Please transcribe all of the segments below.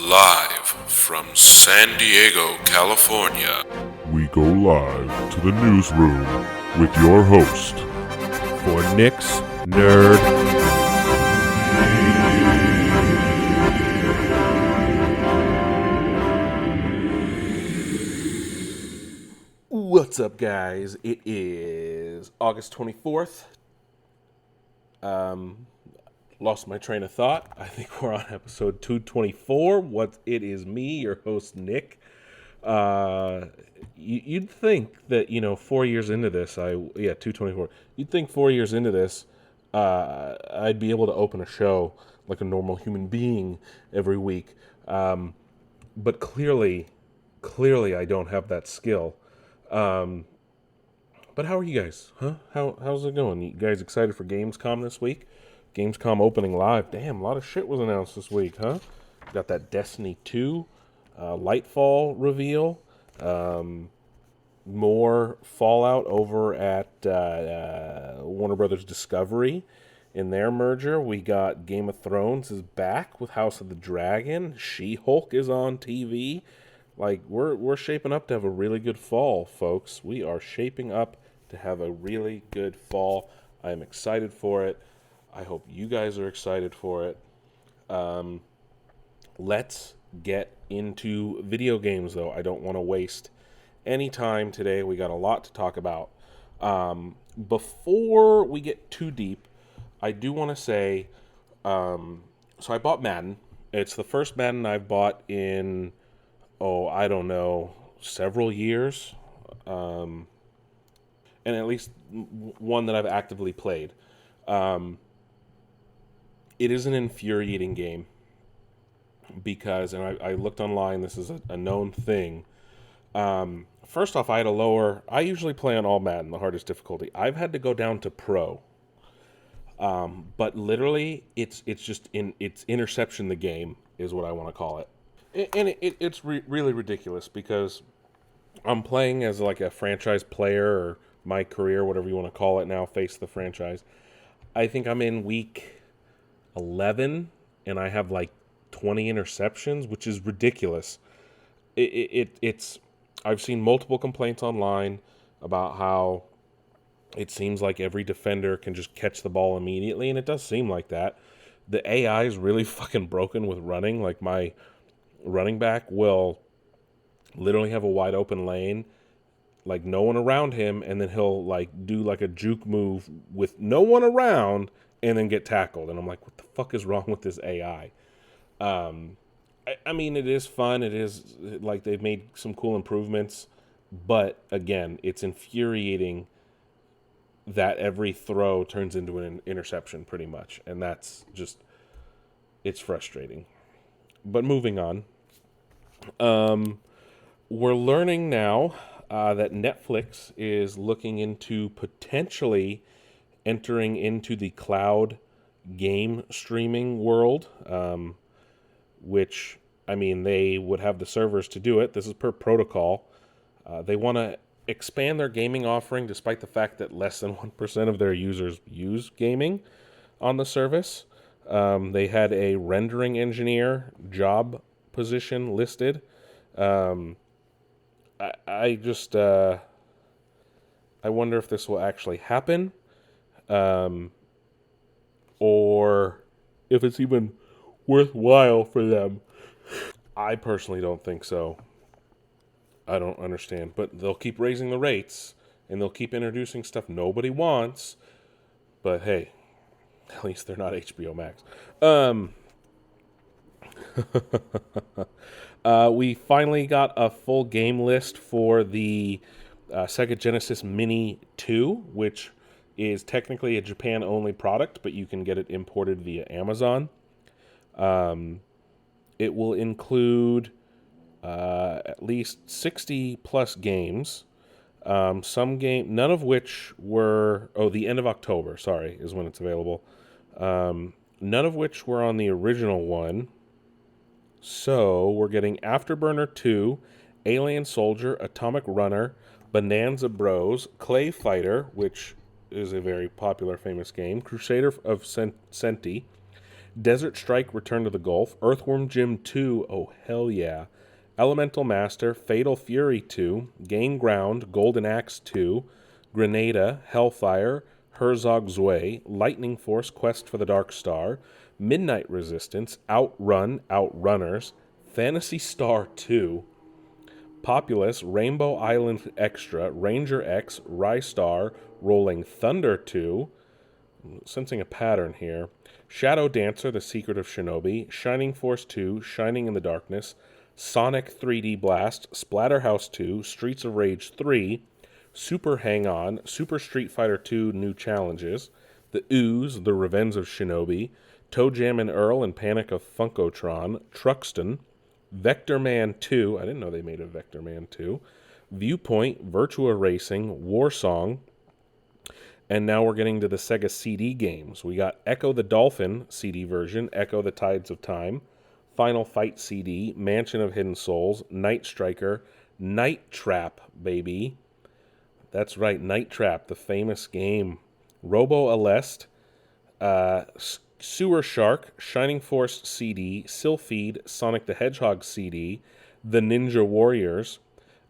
Live from San Diego, California. We go live to the newsroom with your host for Nick's Nerd. What's up, guys? It is August 24th. Lost my train of thought. I think we're on episode 224. It is me, your host, Nick. You'd think that, 4 years into this, 224. You'd think 4 years into this, I'd be able to open a show like a normal human being every week. But clearly I don't have that skill. But how are you guys? Huh? How's it going? You guys excited for Gamescom this week? Gamescom opening live. Damn, a lot of shit was announced this week, huh? Got that Destiny 2 Lightfall reveal. More Fallout over at Warner Brothers Discovery in their merger. We got Game of Thrones is back with House of the Dragon. She-Hulk is on TV. Like, we're shaping up to have a really good fall, folks. We are shaping up to have a really good fall. I am excited for it. I hope you guys are excited for it. Let's get into video games, though. I don't want to waste any time today. We got a lot to talk about. Before we get too deep, I do want to say, so I bought Madden. It's the first Madden I've bought in, I don't know, several years. And at least one that I've actively played. It is an infuriating game because, and I looked online, this is a known thing. First off, I usually play on all Madden, the hardest difficulty. I've had to go down to Pro. But literally, it's interception the game is what I want to call it. And it's really ridiculous because I'm playing as like a franchise player or my career, whatever you want to call it now, face the franchise. I think I'm in week 11 and I have like 20 interceptions, which is ridiculous. I've seen multiple complaints online about how it seems like every defender can just catch the ball immediately, and it does seem like that. The AI is really fucking broken with running. Like, my running back will literally have a wide open lane, like no one around him, and then he'll like do like a juke move with no one around and then get tackled. And I'm like, what the fuck is wrong with this AI? I mean, it is fun. It is like they've made some cool improvements, but again, it's infuriating that every throw turns into an interception pretty much. And that's just, it's frustrating. But moving on, we're learning now that Netflix is looking into potentially entering into the cloud game streaming world, which, I mean, they would have the servers to do it. This is per protocol. They want to expand their gaming offering despite the fact that less than 1% of their users use gaming on the service. They had a rendering engineer job position listed. I wonder if this will actually happen, or if it's even worthwhile for them. I personally don't think so. I don't understand, but they'll keep raising the rates and they'll keep introducing stuff nobody wants. But hey, at least they're not HBO Max. We finally got a full game list for the Sega Genesis Mini 2, which is technically a Japan-only product, but you can get it imported via Amazon. It will include at least 60 plus games. None of which were, the end of October, is when it's available. None of which were on the original one. So we're getting Afterburner 2, Alien Soldier, Atomic Runner, Bonanza Bros, Clay Fighter, which is a very popular, famous game, Crusader of Senti, Desert Strike Return to the Gulf, Earthworm Jim 2, oh hell yeah, Elemental Master, Fatal Fury 2, Gain Ground, Golden Axe 2, Grenada, Hellfire, Herzog Zwei, Lightning Force Quest for the Dark Star, Midnight Resistance, Outrun, Outrunners, Phantasy Star 2, Populous, Rainbow Island Extra, Ranger X, Rystar, Rolling Thunder 2, sensing a pattern here, Shadow Dancer, The Secret of Shinobi, Shining Force 2, Shining in the Darkness, Sonic 3D Blast, Splatterhouse 2, Streets of Rage 3, Super Hang-On, Super Street Fighter 2 New Challenges, The Ooze, The Revenge of Shinobi, Toe Jam and Earl and Panic of Funkotron, Truxton, Vector Man 2, I didn't know they made a Vector Man 2, Viewpoint, Virtua Racing, Warsong, and now we're getting to the Sega CD games. We got Echo the Dolphin CD version, Echo the Tides of Time, Final Fight CD, Mansion of Hidden Souls, Night Striker, Night Trap, baby. That's right, Night Trap, the famous game. Robo Aleste, Sewer Shark, Shining Force CD, Sylphied, Sonic the Hedgehog CD, The Ninja Warriors,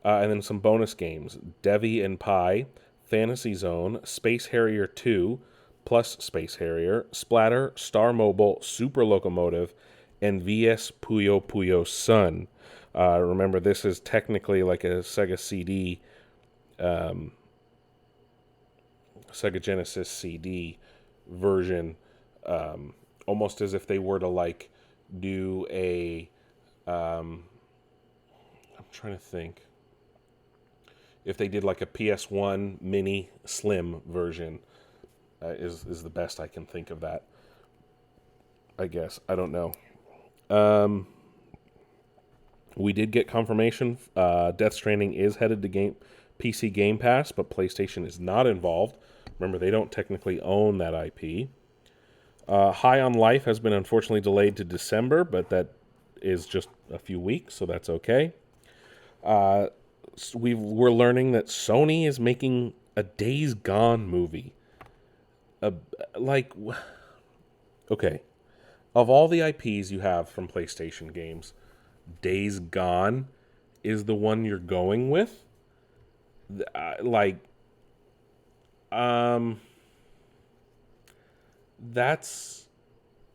and then some bonus games. Devi and Pi, Fantasy Zone, Space Harrier 2, plus Space Harrier, Splatter, Star Mobile, Super Locomotive, and VS Puyo Puyo Sun. Remember, this is technically like a Sega CD, Sega Genesis CD version, almost as if they were to like do a, I'm trying to think, if they did like a PS1 mini slim version, is the best I can think of that, I guess. I don't know. We did get confirmation Death Stranding is headed to PC Game Pass, but PlayStation is not involved. Remember, they don't technically own that IP. High on Life has been unfortunately delayed to December, but that is just a few weeks, so that's okay. We're learning that Sony is making a Days Gone movie. Okay. Of all the IPs you have from PlayStation games, Days Gone is the one you're going with? That's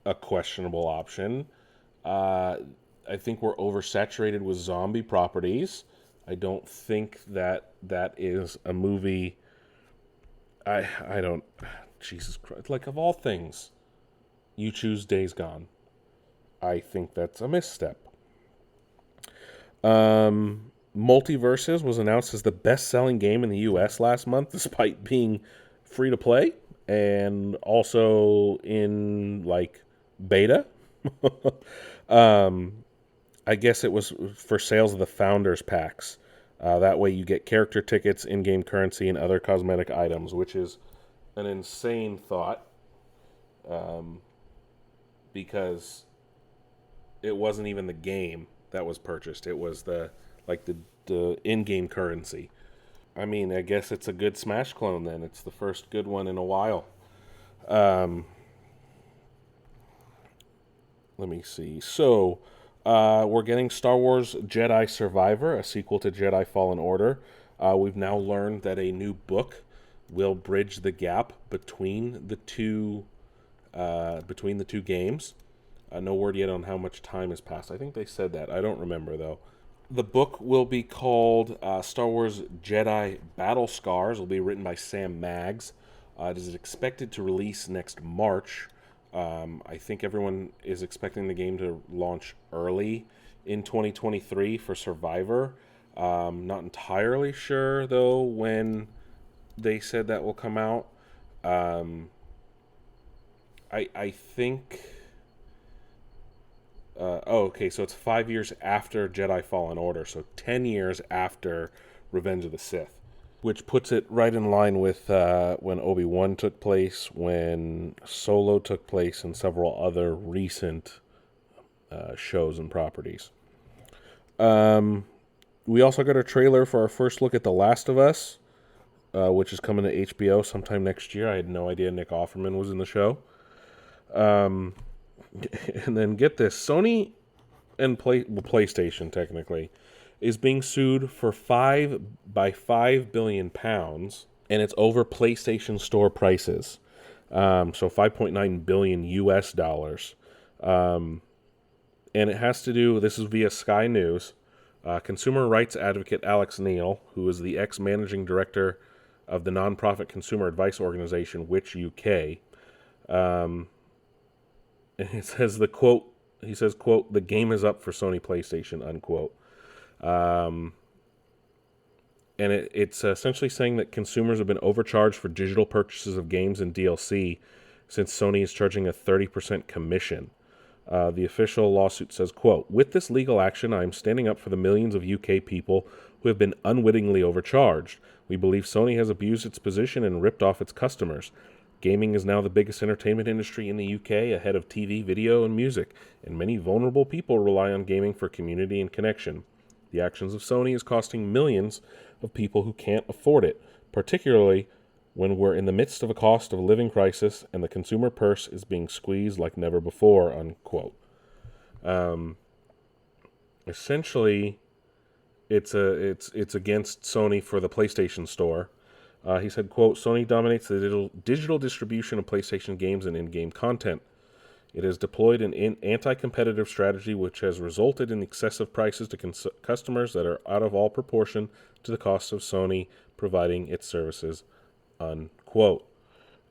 a questionable option. I think we're oversaturated with zombie properties. I don't think that is a movie. I don't. Jesus Christ! Like, of all things, you choose Days Gone. I think that's a misstep. Multiverses was announced as the best-selling game in the U.S. last month, despite being free to play and also in like beta. I guess it was for sales of the Founders Packs. That way you get character tickets, in-game currency, and other cosmetic items, which is an insane thought. Because it wasn't even the game that was purchased. It was the in-game currency. I mean, I guess it's a good Smash clone then. It's the first good one in a while. Let me see. So, we're getting Star Wars Jedi Survivor, a sequel to Jedi Fallen Order. We've now learned that a new book will bridge the gap between the two games. No word yet on how much time has passed. I think they said that. I don't remember, though. The book will be called Star Wars Jedi Battle Scars. It will be written by Sam Maggs. It is expected to release next March. I think everyone is expecting the game to launch early in 2023 for Survivor. Not entirely sure, though, when they said that will come out. I think... okay, so it's 5 years after Jedi Fallen Order, so 10 years after Revenge of the Sith, which puts it right in line with when Obi-Wan took place, when Solo took place, and several other recent shows and properties. We also got a trailer for our first look at The Last of Us, which is coming to HBO sometime next year. I had no idea Nick Offerman was in the show. And then get this, Sony and PlayStation technically is being sued for £5 billion, and it's over PlayStation Store prices. So 5.9 billion US dollars. And it has to do, this is via Sky News. Consumer rights advocate Alex Neil, who is the ex-managing director of the nonprofit consumer advice organization Which UK, and it says he says, quote, "The game is up for Sony PlayStation," unquote. And it's essentially saying that consumers have been overcharged for digital purchases of games and DLC since Sony is charging a 30% commission. The official lawsuit says, quote, "With this legal action, I am standing up for the millions of UK people who have been unwittingly overcharged. We believe Sony has abused its position and ripped off its customers. Gaming is now the biggest entertainment industry in the UK, ahead of TV, video, and music, and many vulnerable people rely on gaming for community and connection. The actions of Sony is costing millions of people who can't afford it, particularly when we're in the midst of a cost of living crisis and the consumer purse is being squeezed like never before," unquote. Essentially, it's against Sony for the PlayStation Store. He said, quote, "Sony dominates the digital distribution of PlayStation games and in-game content. It has deployed an anti-competitive strategy which has resulted in excessive prices to customers that are out of all proportion to the cost of Sony providing its services," unquote.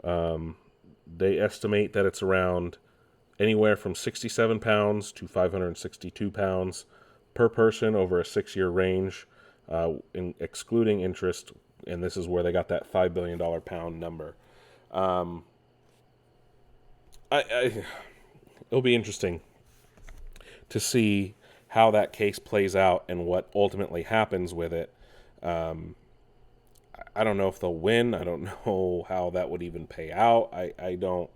They estimate that it's around anywhere from £67 to £562 per person over a 6-year range, excluding interest, and this is where they got that $5 billion number. It'll be interesting to see how that case plays out and what ultimately happens with it. I don't know if they'll win. I don't know how that would even pay out. I don't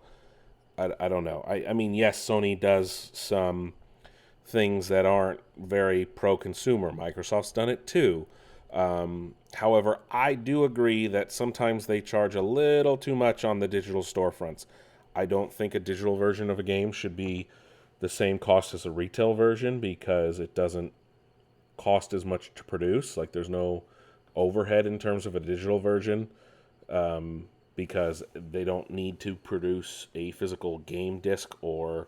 know. I mean, yes, Sony does some things that aren't very pro-consumer. Microsoft's done it too. However, I do agree that sometimes they charge a little too much on the digital storefronts. I don't think a digital version of a game should be the same cost as a retail version because it doesn't cost as much to produce. Like, there's no overhead in terms of a digital version, because they don't need to produce a physical game disc or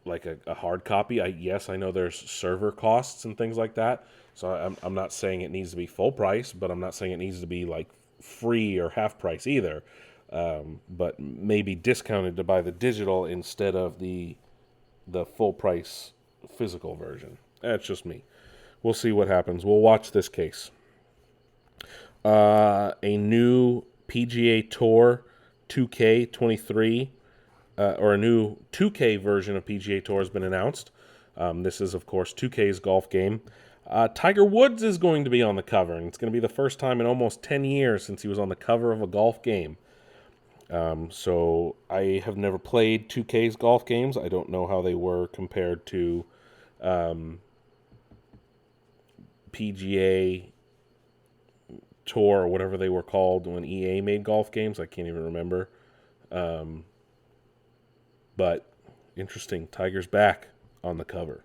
like a hard copy. Yes, I know there's server costs and things like that, so I'm not saying it needs to be full price, but I'm not saying it needs to be like free or half price either, but maybe discounted to buy the digital instead of the full price physical version. That's just me. We'll see what happens. We'll watch this case. A new PGA Tour 2K23, or a new 2K version of PGA Tour has been announced. This is, of course, 2K's golf game. Tiger Woods is going to be on the cover, and it's going to be the first time in almost 10 years since he was on the cover of a golf game. So I have never played 2K's golf games. I don't know how they were compared to PGA Tour or whatever they were called when EA made golf games. I can't even remember. But interesting. Tiger's back on the cover.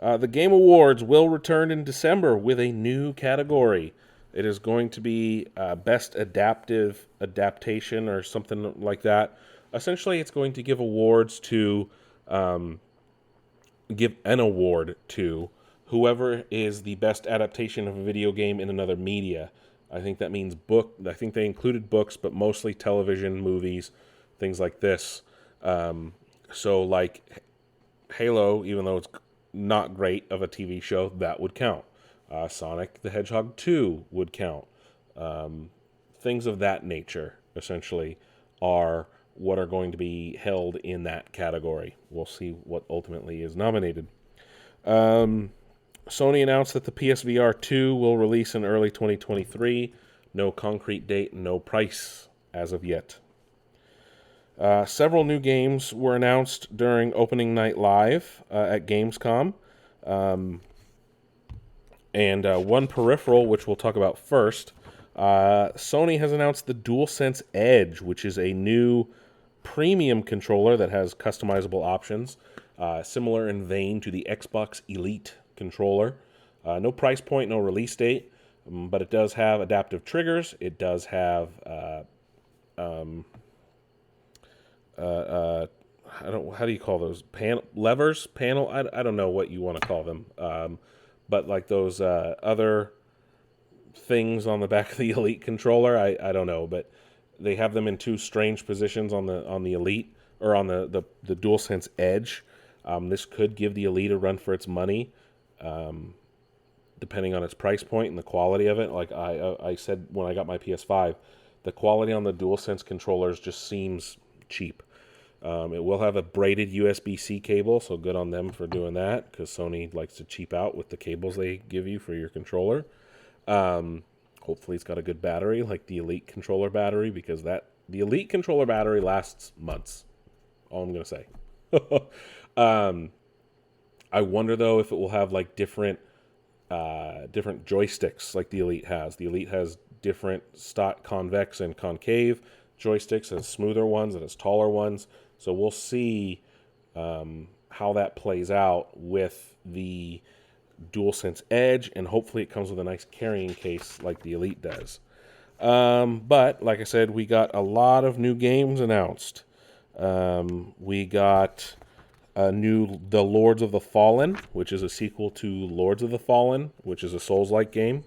The Game Awards will return in December with a new category. It is going to be Best Adaptation or something like that. Essentially, it's going to give awards to, give an award to whoever is the best adaptation of a video game in another media. I think that means book. I think they included books, but mostly television, movies, things like this. So like Halo, even though it's not great of a TV show, that would count. Sonic the Hedgehog 2 would count. Things of that nature, essentially, are what are going to be held in that category. We'll see what ultimately is nominated. Sony announced that the PSVR 2 will release in early 2023. No concrete date, no price as of yet. Several new games were announced during opening night live at Gamescom. And one peripheral, which we'll talk about first. Sony has announced the DualSense Edge, which is a new premium controller that has customizable options, similar in vein to the Xbox Elite controller. No price point, no release date, but it does have adaptive triggers. It does have how do you call those? Levers? Panel? I don't know what you want to call them. But like those other things on the back of the Elite controller, I don't know. But they have them in two strange positions on the Elite, or on the DualSense Edge. This could give the Elite a run for its money, depending on its price point and the quality of it. Like I said when I got my PS5, the quality on the DualSense controllers just seems cheap. It will have a braided USB-C cable, so good on them for doing that, because Sony likes to cheap out with the cables they give you for your controller. Hopefully it's got a good battery, like the Elite controller battery, because the Elite controller battery lasts months. All I'm going to say. I wonder, though, if it will have like different joysticks like the Elite has. The Elite has different stock convex and concave joysticks, has smoother ones and has taller ones. So we'll see how that plays out with the DualSense Edge, and hopefully it comes with a nice carrying case like the Elite does. But like I said, we got a lot of new games announced. We got The Lords of the Fallen, which is a sequel to Lords of the Fallen, which is a Souls-like game,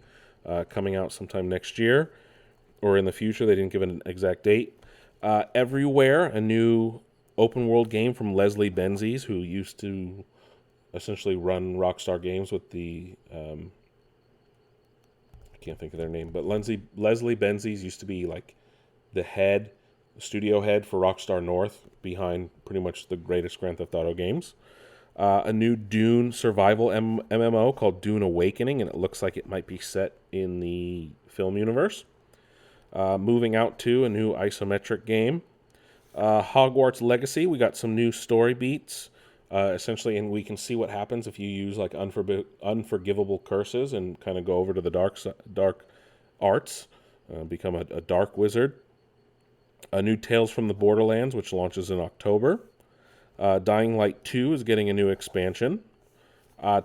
coming out sometime next year or in the future. They didn't give an exact date. Everywhere, a new open-world game from Leslie Benzies, who used to essentially run Rockstar Games with the... I can't think of their name, but Leslie Benzies used to be like the studio head for Rockstar North, behind pretty much the greatest Grand Theft Auto games. A new Dune survival MMO called Dune Awakening, and it looks like it might be set in the film universe. Moving out to a new isometric game. Hogwarts Legacy, we got some new story beats, essentially, and we can see what happens if you use like unforgivable curses and kind of go over to the dark arts, become a dark wizard. A new Tales from the Borderlands, which launches in October. Dying Light 2 is getting a new expansion.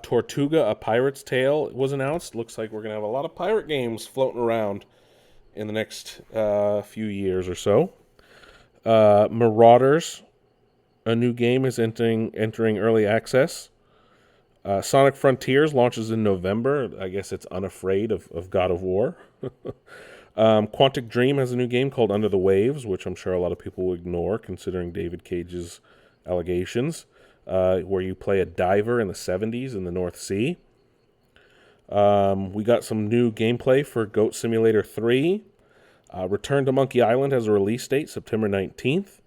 Tortuga, A Pirate's Tale was announced. Looks like we're going to have a lot of pirate games floating around in the next few years or so. Marauders, a new game, is entering early access. Sonic Frontiers launches in November. I guess it's unafraid of God of War. Quantic Dream has a new game called Under the Waves, which I'm sure a lot of people will ignore, considering David Cage's allegations, where you play a diver in the 70s in the North Sea. We got some new gameplay for Goat Simulator 3. Return to Monkey Island has a release date, September 19th.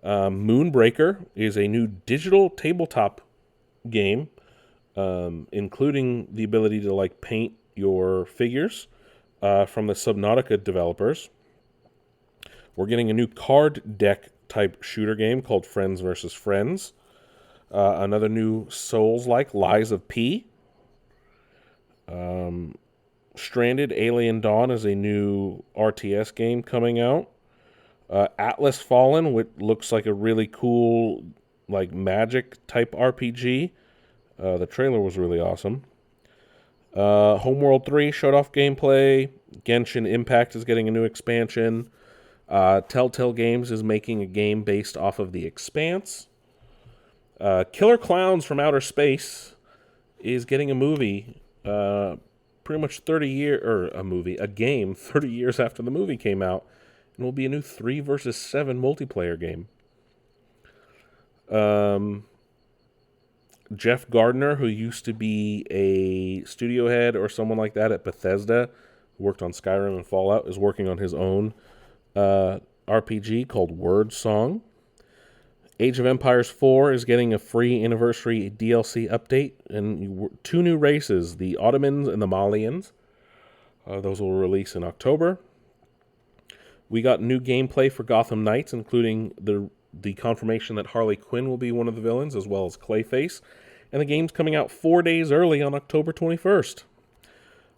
Moonbreaker is a new digital tabletop game, including the ability to like paint your figures, from the Subnautica developers. We're getting a new card deck type shooter game called Friends vs. Friends. Another new Souls-like, Lies of P. Stranded Alien Dawn is a new RTS game coming out. Atlas Fallen, which looks like a really cool, like magic type RPG. The trailer was really awesome. Homeworld 3 showed off gameplay. Genshin Impact is getting a new expansion. Telltale Games is making a game based off of The Expanse. Killer Clowns from Outer Space is getting a movie, pretty much a game 30 years after the movie came out, and will be a new 3 versus 7 multiplayer game. Jeff Gardner, who used to be a studio head or someone like that at Bethesda, worked on Skyrim and Fallout, is working on his own RPG called Word Song. Age of Empires 4 is getting a free anniversary DLC update, and 2 new races, the Ottomans and the Malians. Those will release in October. We got new gameplay for Gotham Knights, including the confirmation that Harley Quinn will be one of the villains, as well as Clayface. And the game's coming out 4 days early on October 21st.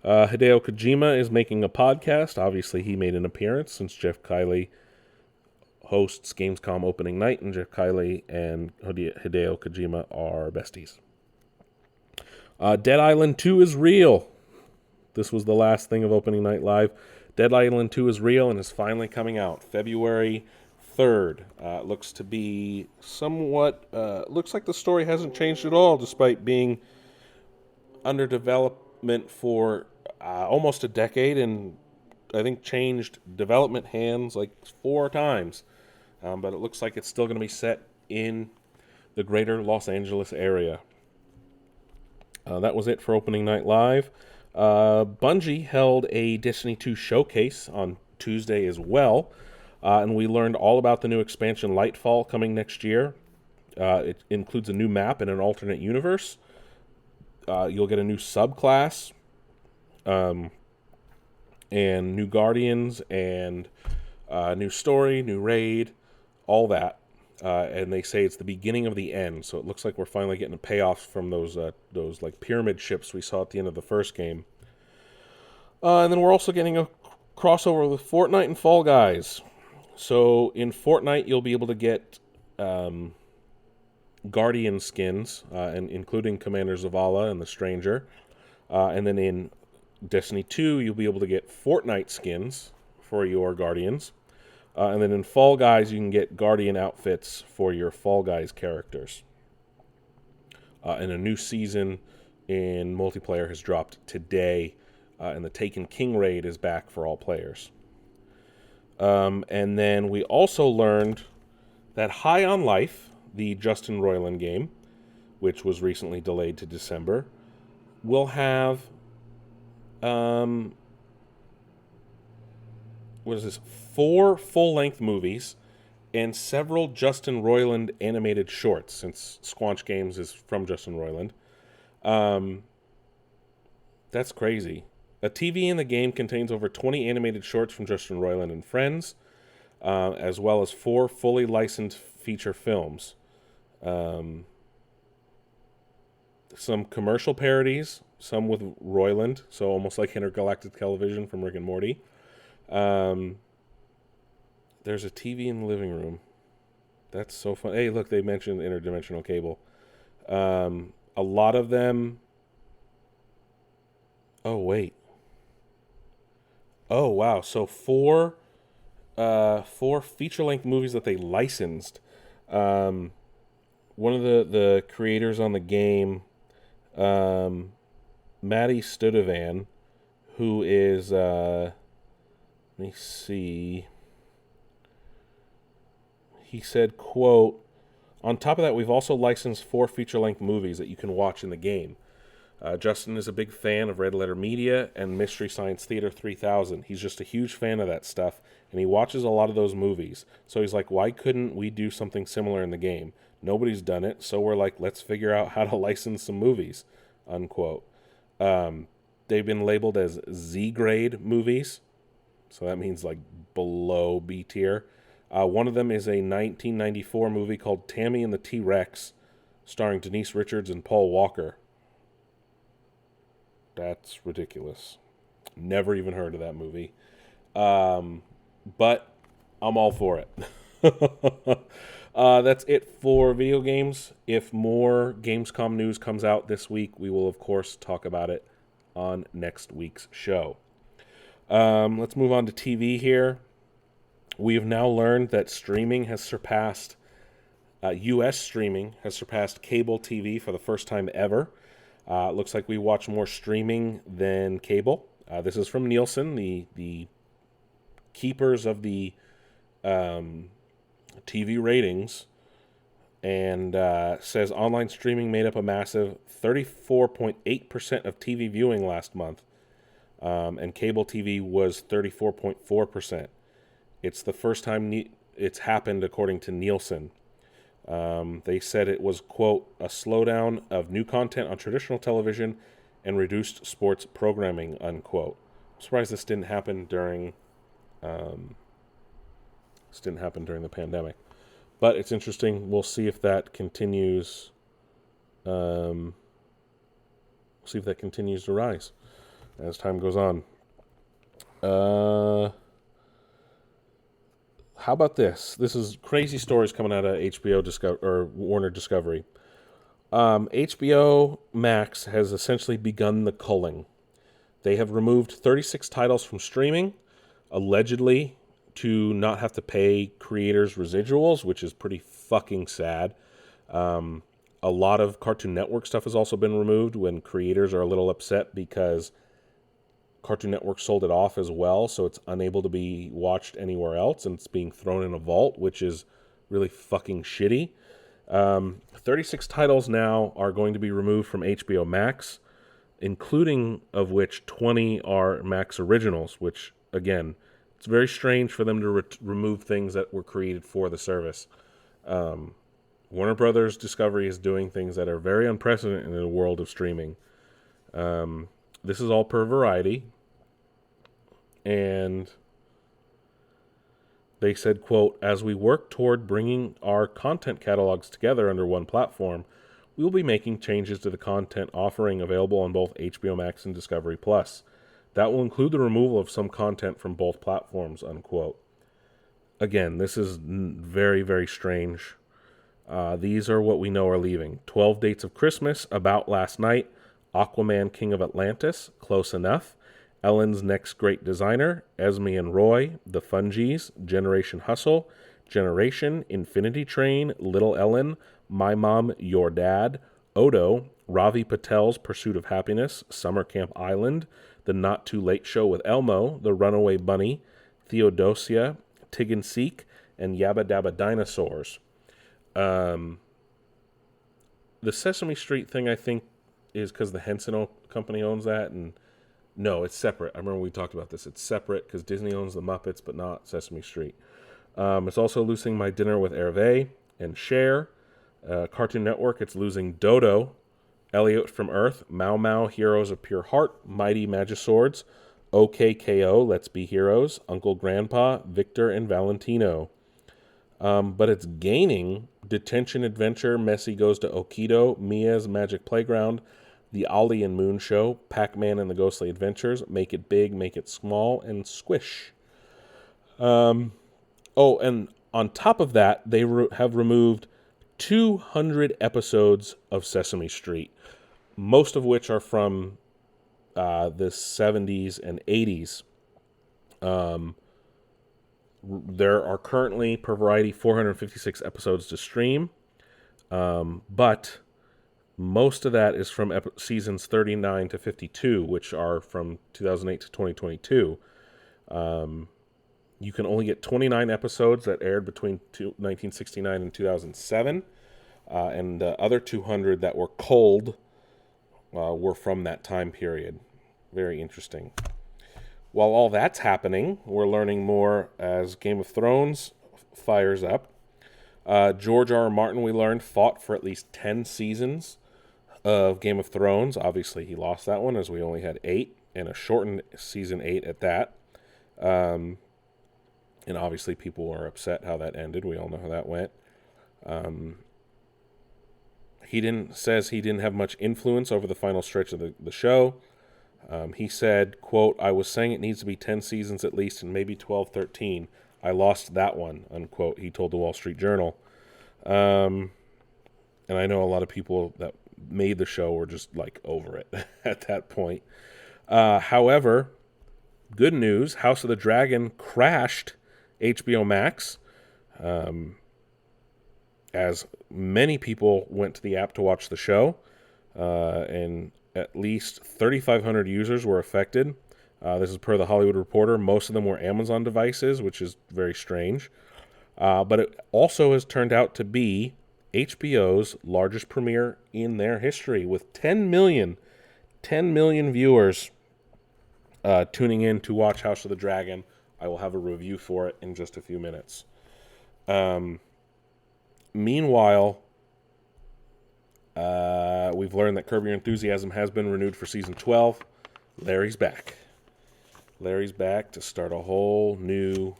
Hideo Kojima is making a podcast. Obviously, he made an appearance since Jeff Keighley hosts Gamescom opening night, and Jeff Kiley and Hideo Kojima are besties. Dead Island 2 is real. This was the last thing of opening night live. Dead Island 2 is real and is finally coming out February 3rd. Looks to be somewhat... looks like the story hasn't changed at all, despite being under development for almost a decade, and I think changed development hands like 4 times. But it looks like it's still going to be set in the greater Los Angeles area. That was it for opening night live. Bungie held a Destiny 2 showcase on Tuesday as well, and we learned all about the new expansion Lightfall coming next year. It includes a new map and an alternate universe. You'll get a new subclass, and new guardians, and new story, new raid, all that. And they say it's the beginning of the end, so it looks like we're finally getting a payoff from those like pyramid ships we saw at the end of the first game. And then we're also getting a crossover with Fortnite and Fall Guys. So in Fortnite, you'll be able to get Guardian skins, and including Commander Zavala and the Stranger. And then in Destiny 2, you'll be able to get Fortnite skins for your Guardians. And then in Fall Guys, you can get Guardian outfits for your Fall Guys characters. And a new season in multiplayer has dropped today, and the Taken King raid is back for all players. And then we also learned that High on Life, the Justin Roiland game, which was recently delayed to December, will have... what is this? 4 full-length movies and several Justin Roiland animated shorts, since Squanch Games is from Justin Roiland. That's crazy. A TV in the game contains over 20 animated shorts from Justin Roiland and friends, as well as 4 fully licensed feature films. Some commercial parodies, some with Roiland, so almost like Intergalactic Television from Rick and Morty. There's a TV in the living room. That's so fun. Hey, look, they mentioned interdimensional cable. A lot of them... Oh, wait. Oh, wow. So 4 feature-length movies that they licensed. One of the creators on the game, Maddie Studevan, who is... let me see... He said, quote, "On top of that, we've also licensed 4 feature-length movies that you can watch in the game. Justin is a big fan of Red Letter Media and Mystery Science Theater 3000. He's just a huge fan of that stuff, and he watches a lot of those movies. So he's like, why couldn't we do something similar in the game? Nobody's done it, so we're like, let's figure out how to license some movies," unquote. They've been labeled as Z-grade movies, so that means like below B tier. One of them is a 1994 movie called Tammy and the T-Rex, starring Denise Richards and Paul Walker. That's ridiculous. Never even heard of that movie. But I'm all for it. That's it for video games. If more Gamescom news comes out this week, we will, of course, talk about it on next week's show. Let's move on to TV here. We have now learned that streaming has surpassed, U.S. streaming has surpassed cable TV for the first time ever. It looks like we watch more streaming than cable. This is from Nielsen, the keepers of the TV ratings, and says online streaming made up a massive 34.8% of TV viewing last month, and cable TV was 34.4%. It's the first time it's happened, according to Nielsen. They said it was, quote, "a slowdown of new content on traditional television and reduced sports programming," unquote. I'm surprised this didn't happen during the pandemic. But it's interesting. We'll see if that continues. We'll see if that continues to rise as time goes on. how about this? This is crazy stories coming out of HBO or Warner Discovery. HBO Max has essentially begun the culling. They have removed 36 titles from streaming, allegedly to not have to pay creators residuals, which is pretty fucking sad. A lot of Cartoon Network stuff has also been removed when creators are a little upset because Cartoon Network sold it off as well, so it's unable to be watched anywhere else, and it's being thrown in a vault, which is really fucking shitty. 36 titles now are going to be removed from HBO Max, including of which 20 are Max originals, which, again, it's very strange for them to remove things that were created for the service. Warner Brothers Discovery is doing things that are very unprecedented in the world of streaming. This is all per Variety. And they said, quote, "As we work toward bringing our content catalogs together under one platform, we will be making changes to the content offering available on both HBO Max and Discovery Plus. That will include the removal of some content from both platforms," unquote. Again, this is very, very strange. These are what we know are leaving. 12 Dates of Christmas, About Last Night, Aquaman King of Atlantis, Close Enough, Ellen's Next Great Designer, Esme and Roy, The Fungies, Generation Hustle, Generation, Infinity Train, Little Ellen, My Mom, Your Dad, Odo, Ravi Patel's Pursuit of Happiness, Summer Camp Island, The Not Too Late Show with Elmo, The Runaway Bunny, Theodosia, Tig and Seek, and Yabba Dabba Dinosaurs. The Sesame Street thing, I think, is because the Henson Company owns that, and no, it's separate. I remember we talked about this. It's separate because Disney owns the Muppets, but not Sesame Street. It's also losing My Dinner with Hervé and Cher. Cartoon Network, it's losing Dodo, Elliot from Earth, Mau Mau, Heroes of Pure Heart, Mighty Magiswords, OKKO, Let's Be Heroes, Uncle Grandpa, Victor, and Valentino. But it's gaining Detention Adventure, Messi Goes to Okido, Mia's Magic Playground, The Ollie and Moon Show, Pac-Man and the Ghostly Adventures, Make It Big, Make It Small, and Squish. And on top of that, they have removed 200 episodes of Sesame Street, most of which are from the 70s and 80s. There are currently, per Variety, 456 episodes to stream, but most of that is from seasons 39 to 52, which are from 2008 to 2022. You can only get 29 episodes that aired between 1969 and 2007, and the other 200 that were culled were from that time period. Very interesting. While all that's happening, we're learning more as Game of Thrones fires up. George R. R. Martin, we learned, fought for at least 10 seasons of Game of Thrones. Obviously, he lost that one as we only had 8, and a shortened season 8 at that. And obviously, people were upset how that ended. We all know how that went. He says he didn't have much influence over the final stretch of the show. He said, quote, "I was saying it needs to be 10 seasons at least and maybe 12, 13. I lost that one," unquote, he told the Wall Street Journal. And I know a lot of people that made the show were just, like, over it at that point. However, good news, House of the Dragon crashed HBO Max, as many people went to the app to watch the show, and at least 3,500 users were affected. This is per The Hollywood Reporter. Most of them were Amazon devices, which is very strange. But it also has turned out to be HBO's largest premiere in their history, with 10 million viewers tuning in to watch House of the Dragon. I will have a review for it in just a few minutes. Meanwhile, we've learned that Curb Your Enthusiasm has been renewed for season 12. Larry's back. Larry's back to start a whole new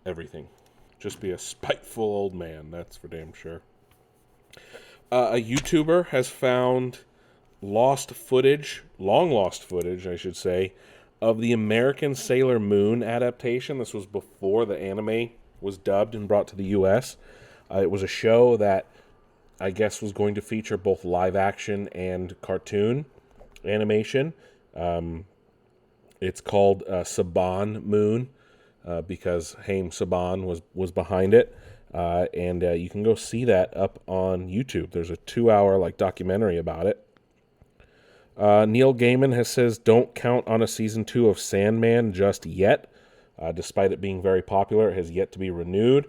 everything. Just be a spiteful old man, that's for damn sure. A YouTuber has found long lost footage, I should say, of the American Sailor Moon adaptation. This was before the anime was dubbed and brought to the U.S. It was a show that I guess was going to feature both live action and cartoon animation. It's called Saban Moon because Haim Saban was behind it. And you can go see that up on YouTube. There's a 2-hour documentary about it. Neil Gaiman says don't count on a season 2 of Sandman just yet. Despite it being very popular, it has yet to be renewed.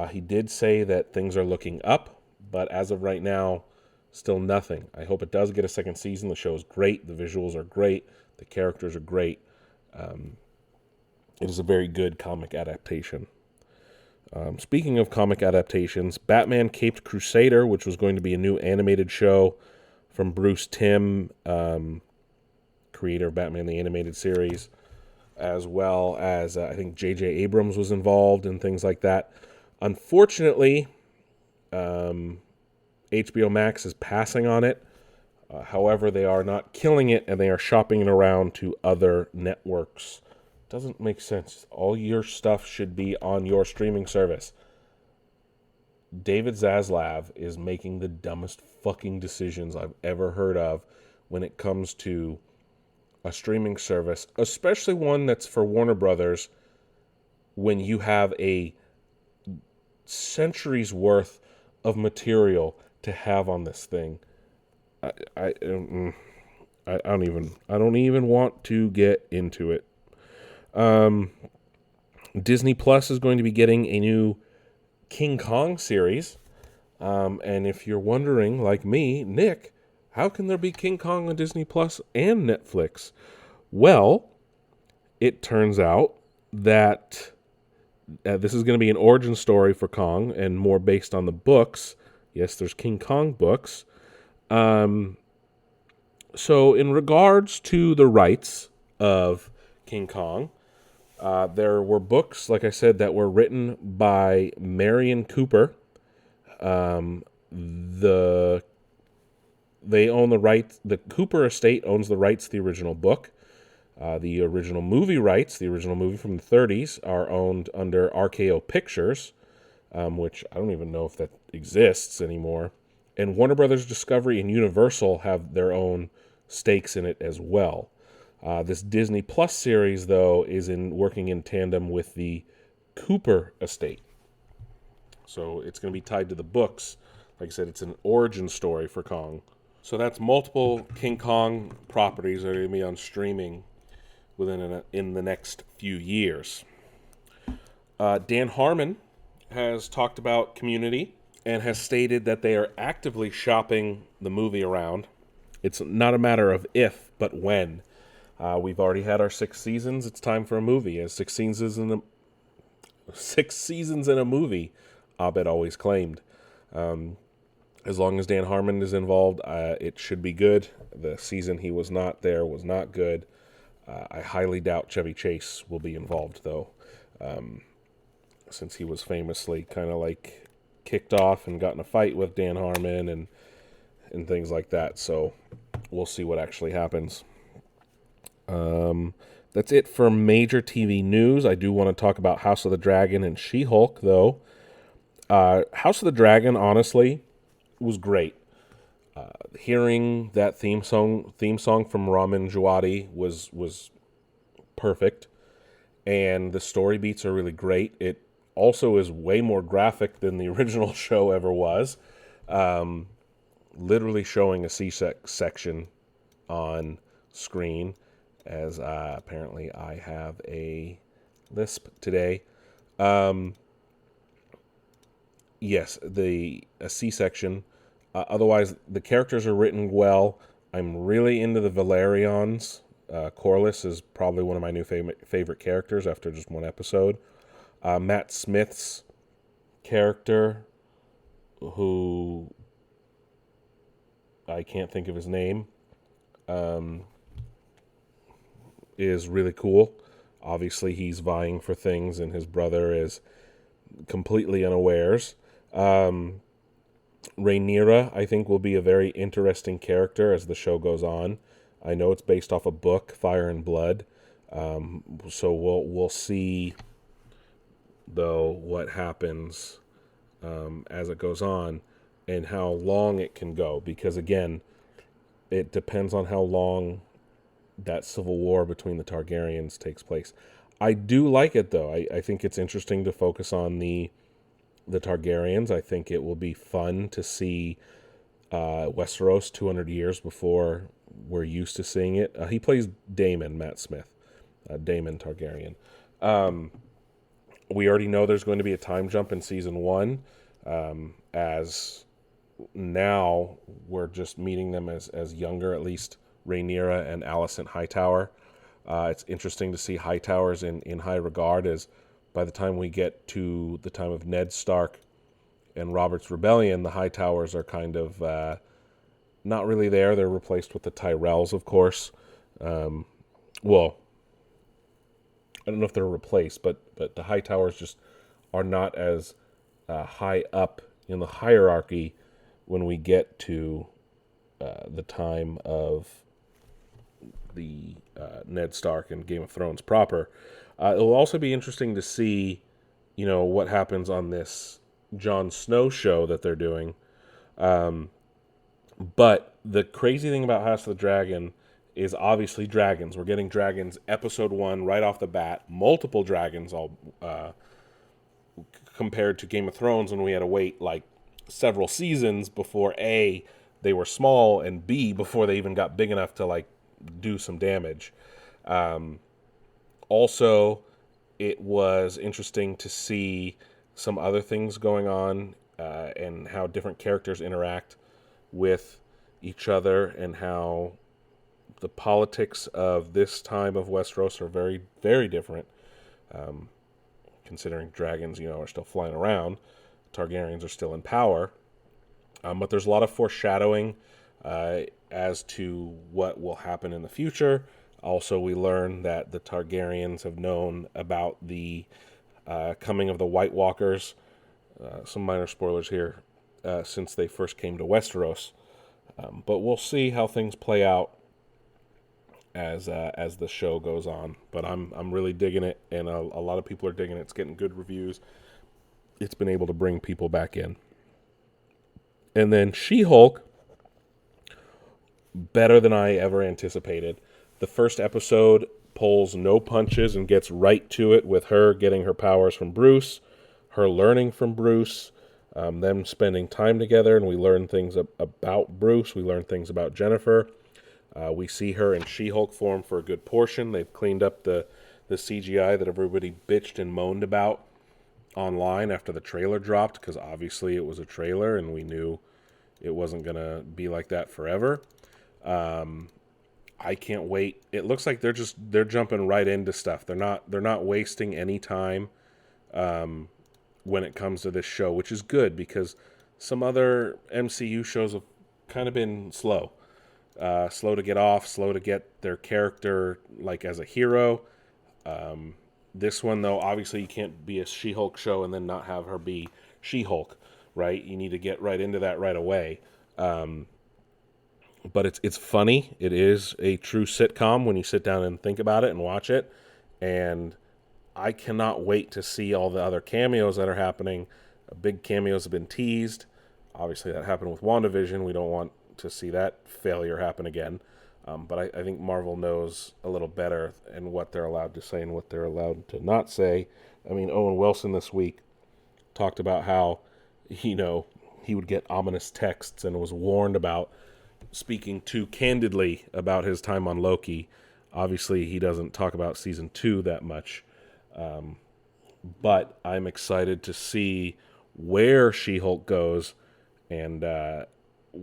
He did say that things are looking up, but as of right now, still nothing. I hope it does get a second season. The show is great. The visuals are great. The characters are great. It is a very good comic adaptation. Speaking of comic adaptations, Batman Caped Crusader, which was going to be a new animated show from Bruce Timm, creator of Batman the Animated Series, as well as I think J.J. Abrams was involved and things like that. Unfortunately, HBO Max is passing on it. However, they are not killing it, and they are shopping it around to other networks. Doesn't make sense. All your stuff should be on your streaming service. David Zaslav is making the dumbest fucking decisions I've ever heard of when it comes to a streaming service, especially one that's for Warner Brothers, when you have a century's worth of material to have on this thing. I don't even want to get into it. Disney Plus is going to be getting a new King Kong series. And if you're wondering, like me, Nick, how can there be King Kong on Disney Plus and Netflix? Well, it turns out that this is going to be an origin story for Kong and more based on the books. Yes, there's King Kong books. So in regards to the rights of King Kong, there were books, like I said, that were written by Marion Cooper. They own the rights. The Cooper estate owns the rights to the original book. The original movie rights, the original movie from the 30s, are owned under RKO Pictures, which I don't even know if that exists anymore. And Warner Brothers Discovery and Universal have their own stakes in it as well. This Disney Plus series, though, is working in tandem with the Cooper estate. So it's going to be tied to the books. Like I said, it's an origin story for Kong. So that's multiple King Kong properties that are going to be on streaming in the next few years. Dan Harmon has talked about Community and has stated that they are actively shopping the movie around. It's not a matter of if, but when. We've already had our 6 seasons. It's time for a movie. As 6 seasons in a movie, Abed always claimed. As long as Dan Harmon is involved, it should be good. The season he was not there was not good. I highly doubt Chevy Chase will be involved, though, since he was famously kind of kicked off and got in a fight with Dan Harmon and things like that. So we'll see what actually happens. That's it for major TV news. I do want to talk about House of the Dragon and She-Hulk, though. House of the Dragon, honestly, was great. Hearing that theme song from Ramin Djawadi was perfect, and the story beats are really great. It also is way more graphic than the original show ever was. Literally showing a C-section on screen, as apparently I have a lisp today. Yes, a C-section. Otherwise, the characters are written well. I'm really into the Valerians. Corlys is probably one of my new favorite characters after just one episode. Matt Smith's character, who I can't think of his name, is really cool. Obviously, he's vying for things, and his brother is completely unawares. Rhaenyra, I think, will be a very interesting character as the show goes on. I know it's based off a book, Fire and Blood. So we'll see though what happens as it goes on and how long it can go, because again, it depends on how long that civil war between the Targaryens takes place. I do like it though. I think it's interesting to focus on the Targaryens. I think it will be fun to see Westeros 200 years before we're used to seeing it. He plays Daemon, Matt Smith, Daemon Targaryen. We already know there's going to be a time jump in season 1, as now we're just meeting them as younger, at least Rhaenyra and Alicent Hightower. It's interesting to see Hightowers in high regard, as by the time we get to the time of Ned Stark and Robert's Rebellion, the Hightowers are kind of not really there. They're replaced with the Tyrells, of course. Well, I don't know if they're replaced, but the Hightowers just are not as high up in the hierarchy when we get to the time of the Ned Stark and Game of Thrones proper. It will also be interesting to see, what happens on this Jon Snow show that they're doing. But the crazy thing about House of the Dragon is obviously dragons. We're getting dragons episode 1 right off the bat. Multiple dragons, all compared to Game of Thrones when we had to wait like several seasons before A, they were small, and B, before they even got big enough to like do some damage. Also, it was interesting to see some other things going on and how different characters interact with each other, and how the politics of this time of Westeros are very, very different. Considering dragons, are still flying around, Targaryens are still in power. But there's a lot of foreshadowing as to what will happen in the future. Also, we learn that the Targaryens have known about the coming of the White Walkers. Some minor spoilers here, since they first came to Westeros. But we'll see how things play out as the show goes on. But I'm really digging it, and a lot of people are digging it. It's getting good reviews. It's been able to bring people back in. And then She-Hulk, better than I ever anticipated. The first episode pulls no punches and gets right to it, with her getting her powers from Bruce, her learning from Bruce, them spending time together, and we learn things about Bruce. We learn things about Jennifer. We see her in She-Hulk form for a good portion. They've cleaned up the CGI that everybody bitched and moaned about online after the trailer dropped, because obviously it was a trailer and we knew it wasn't going to be like that forever. I can't wait. It looks like they're jumping right into stuff. They're not wasting any time when it comes to this show, which is good, because some other MCU shows have kind of been slow to get off, slow to get their character like as a hero. This one, though, obviously you can't be a She-Hulk show and then not have her be She-Hulk, right? You need to get right into that right away. But it's funny. It is a true sitcom when you sit down and think about it and watch it. And I cannot wait to see all the other cameos that are happening. Big cameos have been teased. Obviously, that happened with WandaVision. We don't want to see that failure happen again. But I think Marvel knows a little better and what they're allowed to say and what they're allowed to not say. I mean, Owen Wilson this week talked about how, he would get ominous texts and was warned about speaking too candidly about his time on Loki. Obviously, he doesn't talk about season 2 that much. But I'm excited to see where She-Hulk goes and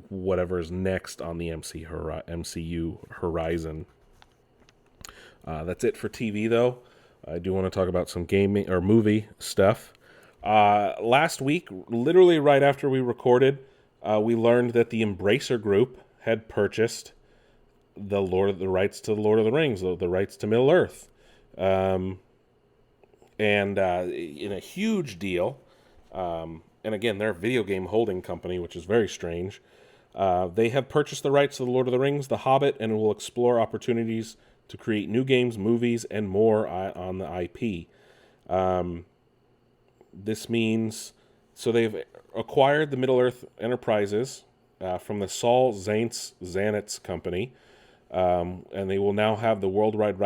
whatever is next on the MCU horizon. That's it for TV, though. I do want to talk about some gaming or movie stuff. Last week, literally right after we recorded, we learned that the Embracer Group had purchased the rights to the Lord of the Rings, the rights to Middle Earth, and in a huge deal. And again, they're a video game holding company, which is very strange. They have purchased the rights to the Lord of the Rings, The Hobbit, and will explore opportunities to create new games, movies, and more on the IP. This means, so they've acquired the Middle-earth Enterprises from the Saul Zaentz company, and they will now have the worldwide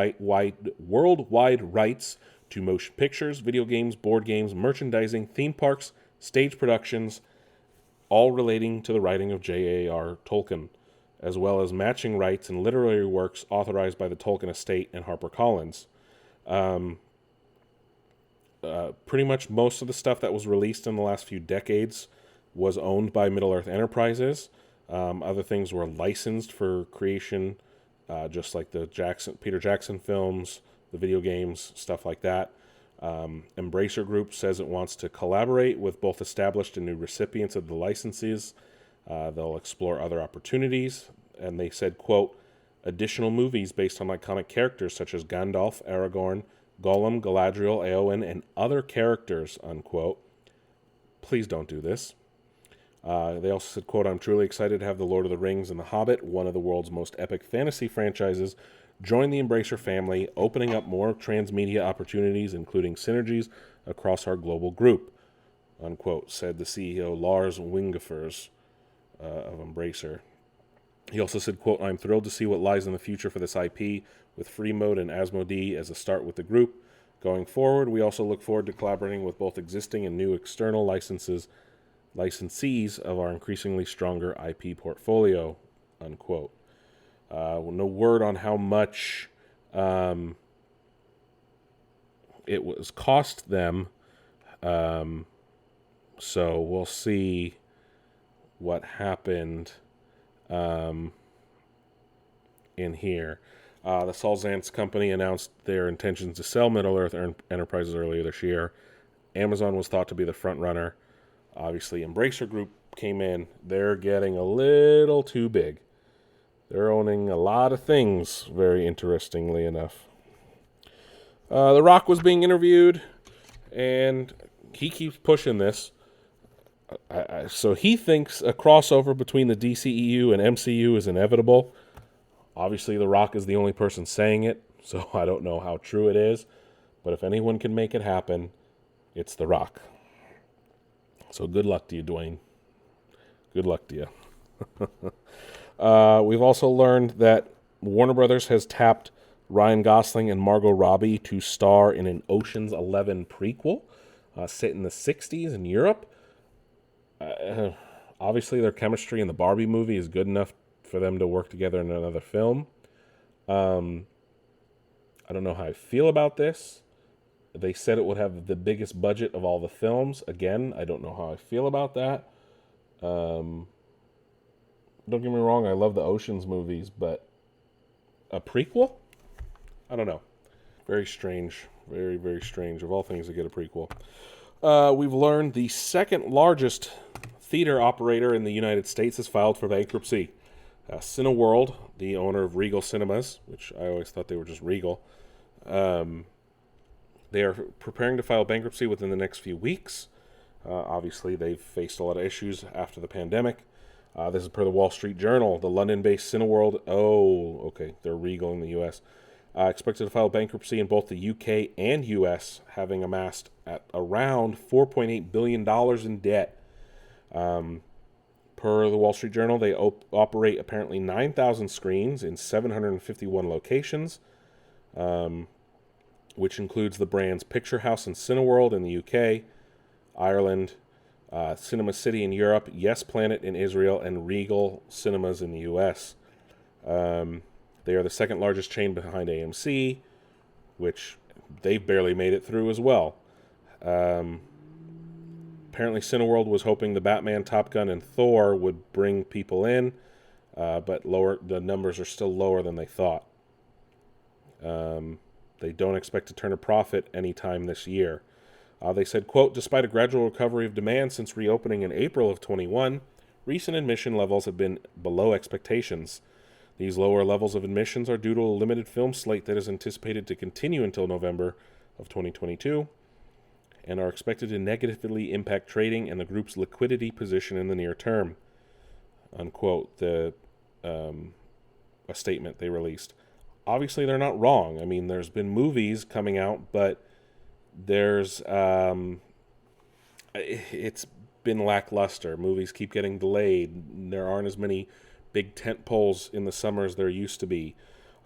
rights to motion pictures, video games, board games, merchandising, theme parks, stage productions, all relating to the writing of J.A.R. Tolkien, as well as matching rights in literary works authorized by the Tolkien estate and HarperCollins. Pretty much most of the stuff that was released in the last few decades was owned by Middle-earth Enterprises. Other things were licensed for creation, just like the Peter Jackson films, the video games, stuff like that. Embracer Group says it wants to collaborate with both established and new recipients of the licenses. They'll explore other opportunities. And they said, quote, additional movies based on iconic characters such as Gandalf, Aragorn, Gollum, Galadriel, Eowyn, and other characters, unquote. Please don't do this. They also said, quote, I'm truly excited to have The Lord of the Rings and The Hobbit, one of the world's most epic fantasy franchises, join the Embracer family, opening up more transmedia opportunities, including synergies across our global group, unquote, said the CEO Lars Wingefors of Embracer. He also said, quote, I'm thrilled to see what lies in the future for this IP with Free Mode and Asmodee as a start with the group. Going forward, we also look forward to collaborating with both existing and new external licensees of our increasingly stronger IP portfolio, unquote. No word on how much it was cost them, so we'll see what happened in here. The Saul Zaentz company announced their intentions to sell Middle-earth Enterprises earlier this year. Amazon was thought to be the front runner. Obviously, Embracer Group came in. They're getting a little too big. They're owning a lot of things, very interestingly enough. The Rock was being interviewed, and he keeps pushing this. So he thinks a crossover between the DCEU and MCU is inevitable. Obviously, The Rock is the only person saying it, so I don't know how true it is. But if anyone can make it happen, it's The Rock. So good luck to you, Dwayne. Good luck to you. We've also learned that Warner Brothers has tapped Ryan Gosling and Margot Robbie to star in an Ocean's 11 prequel set in the 60s in Europe. Obviously, their chemistry in the Barbie movie is good enough for them to work together in another film. I don't know how I feel about this. They said it would have the biggest budget of all the films. Again, I don't know how I feel about that. Don't get me wrong, I love the Ocean's movies, but a prequel? I don't know. Very strange. Very, very strange. Of all things to get a prequel. We've learned the second largest theater operator in the United States has filed for bankruptcy. Cineworld, the owner of Regal Cinemas, which I always thought they were just Regal, they are preparing to file bankruptcy within the next few weeks. Obviously, they've faced a lot of issues after the pandemic. This is per the Wall Street Journal. The London-based Cineworld, they're Regal in the U.S., expected to file bankruptcy in both the UK and U.S., having amassed at around $4.8 billion in debt. Per the Wall Street Journal, they operate apparently 9,000 screens in 751 locations, which includes the brands Picture House and Cineworld in the UK, Ireland, Cinema City in Europe, Yes Planet in Israel, and Regal Cinemas in the US. They are the second largest chain behind AMC, which they've barely made it through as well. Apparently Cineworld was hoping the Batman, Top Gun, and Thor would bring people in, but the numbers are still lower than they thought. They don't expect to turn a profit anytime this year. They said, quote, despite a gradual recovery of demand since reopening in April of 21, recent admission levels have been below expectations. These lower levels of admissions are due to a limited film slate that is anticipated to continue until November of 2022 and are expected to negatively impact trading and the group's liquidity position in the near term, unquote, a statement they released. obviously they're not wrong. I mean, there's been movies coming out, but there's it's been lackluster. Movies keep getting delayed. There aren't as many big tent poles in the summer as there used to be.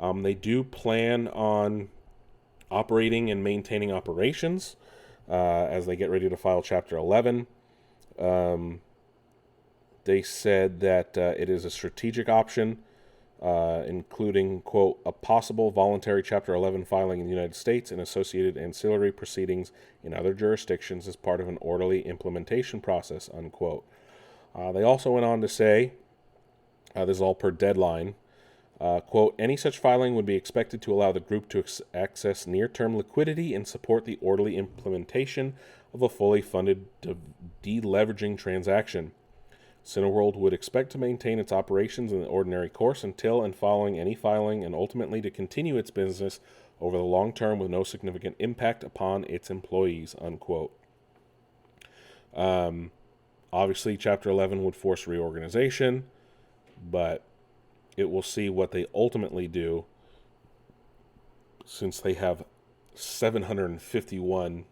They do plan on operating and maintaining operations as they get ready to file Chapter 11. They said that it is a strategic option, including, quote, a possible voluntary Chapter 11 filing in the United States and associated ancillary proceedings in other jurisdictions as part of an orderly implementation process, unquote. They also went on to say, this is all per Deadline, quote, any such filing would be expected to allow the group to access near-term liquidity and support the orderly implementation of a fully funded deleveraging transaction. Cineworld would expect to maintain its operations in the ordinary course until and following any filing, and ultimately to continue its business over the long term with no significant impact upon its employees, unquote. Obviously, Chapter 11 would force reorganization, but it will see what they ultimately do, since they have 751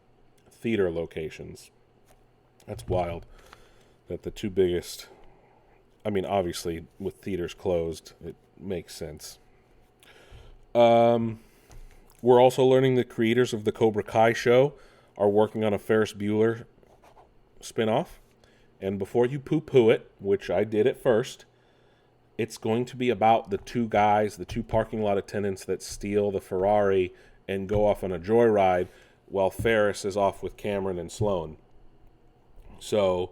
theater locations. That's wild. That the two biggest, I mean, obviously, with theaters closed, it makes sense. We're also learning the creators of the Cobra Kai show are working on a Ferris Bueller spinoff. And before you poo-poo it, which I did at first, it's going to be about the two guys, the two parking lot attendants that steal the Ferrari and go off on a joyride while Ferris is off with Cameron and Sloane. So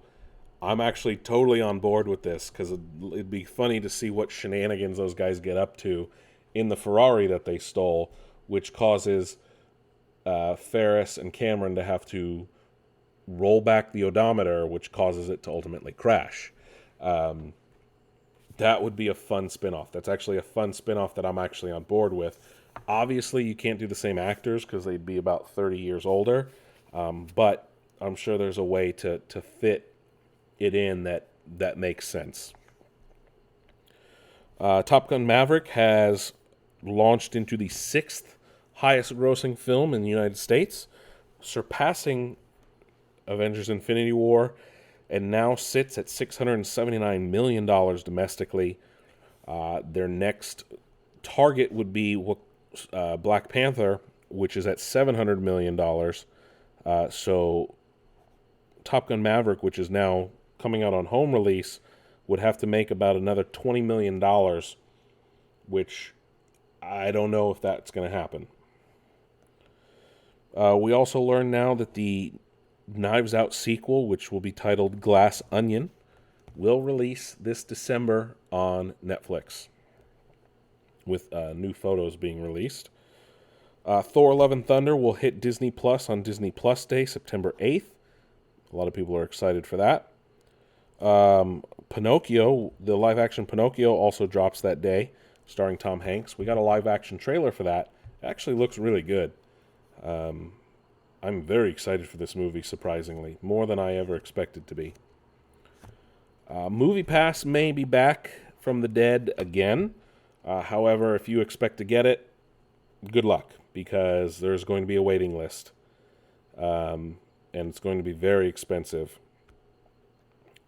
I'm actually totally on board with this, because it'd be funny to see what shenanigans those guys get up to in the Ferrari that they stole, which causes Ferris and Cameron to have to roll back the odometer, which causes it to ultimately crash. That would be a fun spinoff. That's actually a fun spinoff that I'm actually on board with. Obviously, you can't do the same actors because they'd be about 30 years older, but I'm sure there's a way to fit it in that makes sense. Top Gun Maverick has launched into the 6th highest grossing film in the United States, surpassing Avengers Infinity War, and now sits at $679 million domestically. Their next target would be Black Panther, which is at $700 million. So Top Gun Maverick, which is now coming out on home release, would have to make about another $20 million, which I don't know if that's going to happen. We also learn now that the Knives Out sequel, which will be titled Glass Onion, will release this December on Netflix, with new photos being released. Thor: Love and Thunder will hit Disney Plus on Disney Plus Day, September 8th. A lot of people are excited for that. Pinocchio, the live-action Pinocchio, also drops that day, starring Tom Hanks. We got a live-action trailer for that. It actually looks really good. I'm very excited for this movie, surprisingly. More than I ever expected to be. Movie Pass may be back from the dead again. However, if you expect to get it, good luck, because there's going to be a waiting list. And it's going to be very expensive.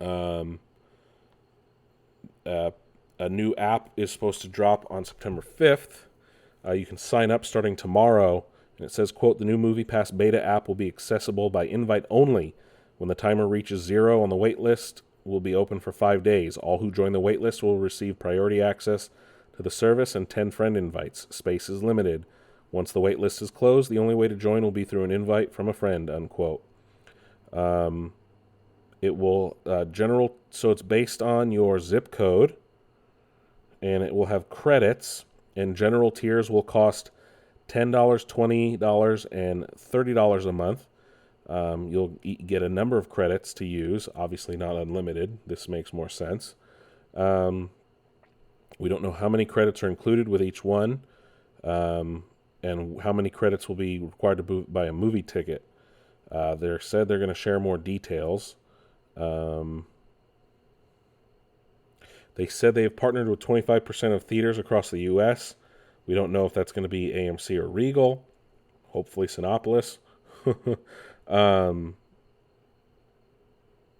A new app is supposed to drop on September 5th. You can sign up starting tomorrow. And it says, quote, the new Movie Pass beta app will be accessible by invite only. When the timer reaches 0 on the wait list, will be open for 5 days. All who join the wait list will receive priority access to the service and 10 friend invites. Space is limited. Once the wait list is closed, the only way to join will be through an invite from a friend, unquote. It will so it's based on your zip code, and it will have credits, and general tiers will cost $10, $20, and $30 a month. You'll get a number of credits to use, obviously not unlimited. This makes more sense. We don't know how many credits are included with each one, and how many credits will be required to buy a movie ticket. They said they're going to share more details. They said they have partnered with 25% of theaters across the U.S., We don't know if that's going to be AMC or Regal. Hopefully Cinépolis.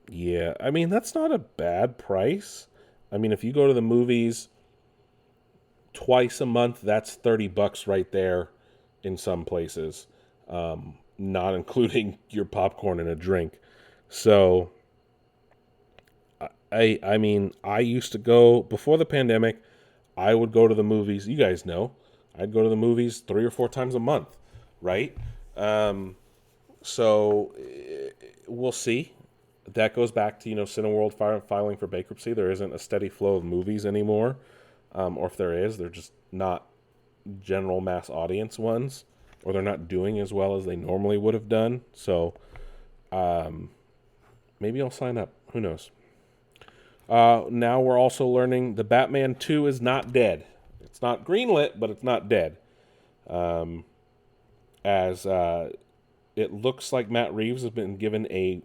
Yeah, I mean, that's not a bad price. I mean, if you go to the movies twice a month, that's $30 right there in some places, not including your popcorn and a drink. So, I mean, I used to go before the pandemic. I would go to the movies. You guys know, I'd go to the movies 3 or 4 times a month, right? So we'll see. That goes back to Cineworld filing for bankruptcy. There isn't a steady flow of movies anymore, or if there is, they're just not general mass audience ones, or they're not doing as well as they normally would have done. So maybe I'll sign up. Who knows? Now we're also learning the Batman 2 is not dead. It's not greenlit, but it's not dead. As it looks like Matt Reeves has been given a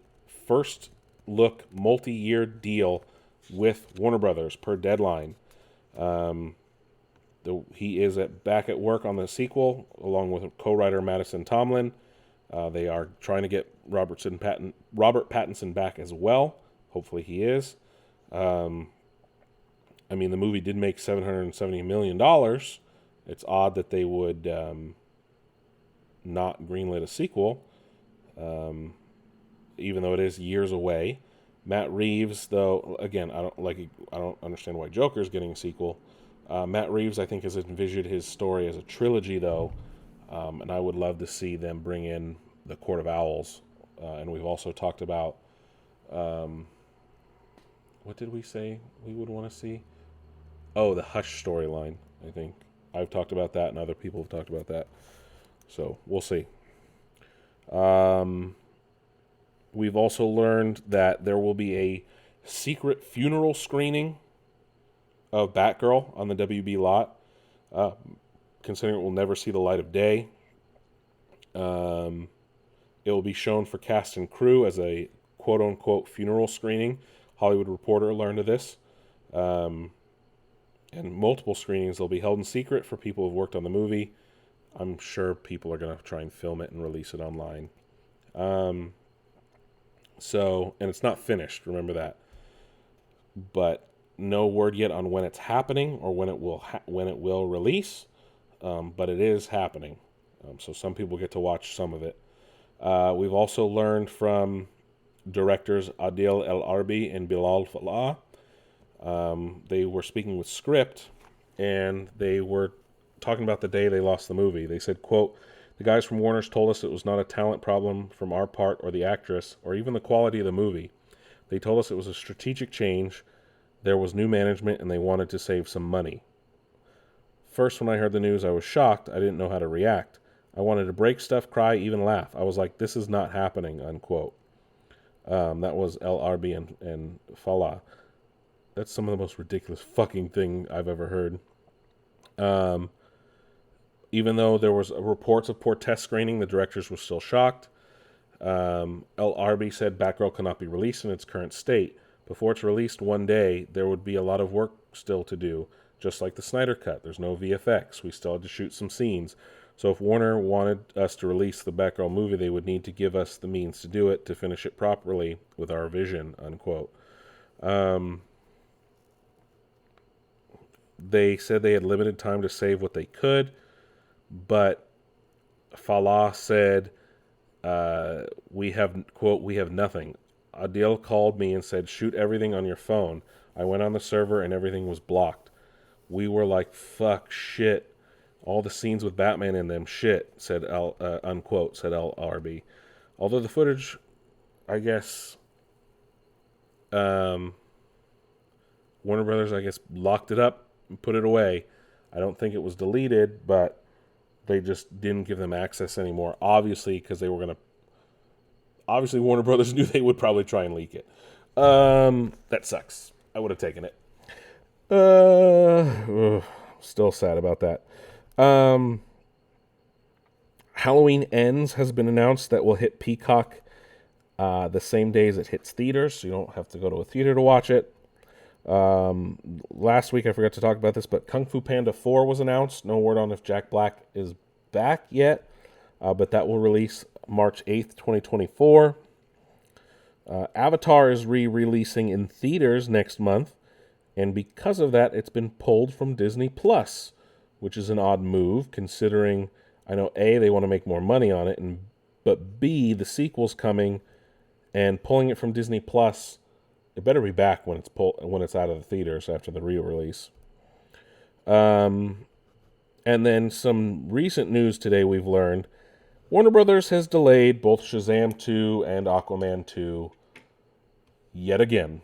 first look multi-year deal with Warner Brothers per Deadline. He is back at work on the sequel along with co-writer Madison Tomlin. They are trying to get Robert Pattinson back as well. Hopefully he is. I mean, the movie did make $770 million. It's odd that they would not greenlit a sequel, even though it is years away. Matt Reeves, though, again, I don't understand why Joker's getting a sequel. Matt Reeves, I think, has envisioned his story as a trilogy, though, and I would love to see them bring in the Court of Owls. And we've also talked about, what did we say we would want to see? Oh, the Hush storyline, I think. I've talked about that, and other people have talked about that. So, we'll see. We've also learned that there will be a secret funeral screening of Batgirl on the WB lot, considering it will never see the light of day. It will be shown for cast and crew as a quote-unquote funeral screening. Hollywood Reporter learned of this. And multiple screenings will be held in secret for people who've worked on the movie. I'm sure people are going to try and film it and release it online. And it's not finished, remember that. But no word yet on when it's happening or when it will release. But it is happening. So some people get to watch some of it. We've also learned from directors Adil El Arbi and Bilal Falah. They were speaking with Script, and they were talking about the day they lost the movie. They said, quote, "The guys from Warner's told us it was not a talent problem from our part or the actress or even the quality of the movie. They told us it was a strategic change. There was new management and they wanted to save some money. First, when I heard the news, I was shocked. I didn't know how to react. I wanted to break stuff, cry, even laugh. I was like, this is not happening," unquote. That was El Arbi and Falah. That's some of the most ridiculous fucking thing I've ever heard. Even though there was reports of poor test screening, the directors were still shocked. El Arbi said Batgirl cannot be released in its current state. Before it's released one day, there would be a lot of work still to do, just like the Snyder Cut. There's no VFX. We still had to shoot some scenes. So if Warner wanted us to release the Batgirl movie, they would need to give us the means to do it, to finish it properly with our vision, unquote. They said they had limited time to save what they could, but Falah said, we have, quote, "we have nothing." Adil called me and said, "Shoot everything on your phone." I went on the server and everything was blocked. We were like, fuck, shit. All the scenes with Batman in them, shit, unquote, said El Arbi. Although the footage, I guess, Warner Brothers, I guess, locked it up and put it away. I don't think it was deleted, but they just didn't give them access anymore. Obviously, because they were going to... Obviously, Warner Brothers knew they would probably try and leak it. That sucks. I would have taken it. Still sad about that. Halloween Ends has been announced that will hit Peacock the same day as it hits theaters, so you don't have to go to a theater to watch it. Last week I forgot to talk about this, but Kung Fu Panda 4 was announced. No word on if Jack Black is back yet, but that will release March 8th, 2024. Avatar is re-releasing in theaters next month, and because of that, it's been pulled from Disney Plus, which is an odd move, considering, I know, A, they want to make more money on it, but B, the sequel's coming, and pulling it from Disney Plus, it better be back when it's out of the theaters after the re-release. And then some recent news today we've learned, Warner Brothers has delayed both Shazam 2 and Aquaman 2 yet again.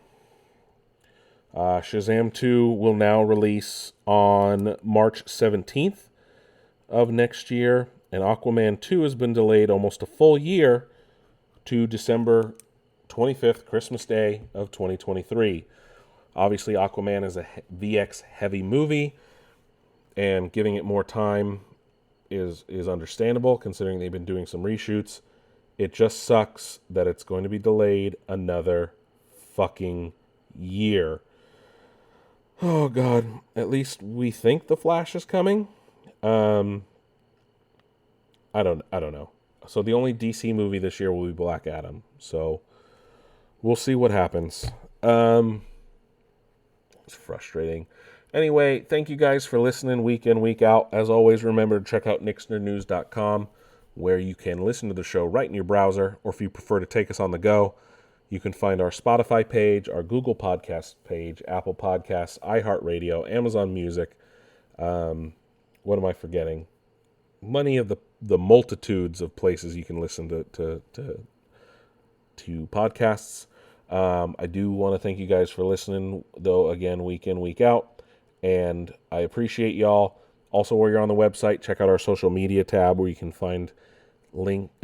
Shazam 2 will now release on March 17th of next year, and Aquaman 2 has been delayed almost a full year to December 25th, Christmas Day of 2023. Obviously, Aquaman is a VX-heavy movie, and giving it more time is understandable, considering they've been doing some reshoots. It just sucks that it's going to be delayed another fucking year. Oh, God. At least we think The Flash is coming. I don't know. So the only DC movie this year will be Black Adam. So we'll see what happens. It's frustrating. Anyway, thank you guys for listening week in, week out. As always, remember to check out nixnernews.com, where you can listen to the show right in your browser, or if you prefer to take us on the go, you can find our Spotify page, our Google Podcast page, Apple Podcasts, iHeartRadio, Amazon Music. What am I forgetting? Many of the multitudes of places you can listen to podcasts. I do want to thank you guys for listening, though, again, week in, week out. And I appreciate y'all. Also, while you're on the website, check out our social media tab, where you can find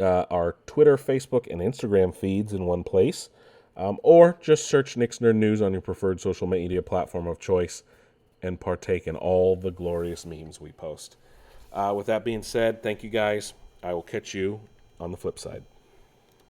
our Twitter, Facebook, and Instagram feeds in one place. Or just search Nick's Nerd News on your preferred social media platform of choice and partake in all the glorious memes we post. With that being said, thank you guys. I will catch you on the flip side.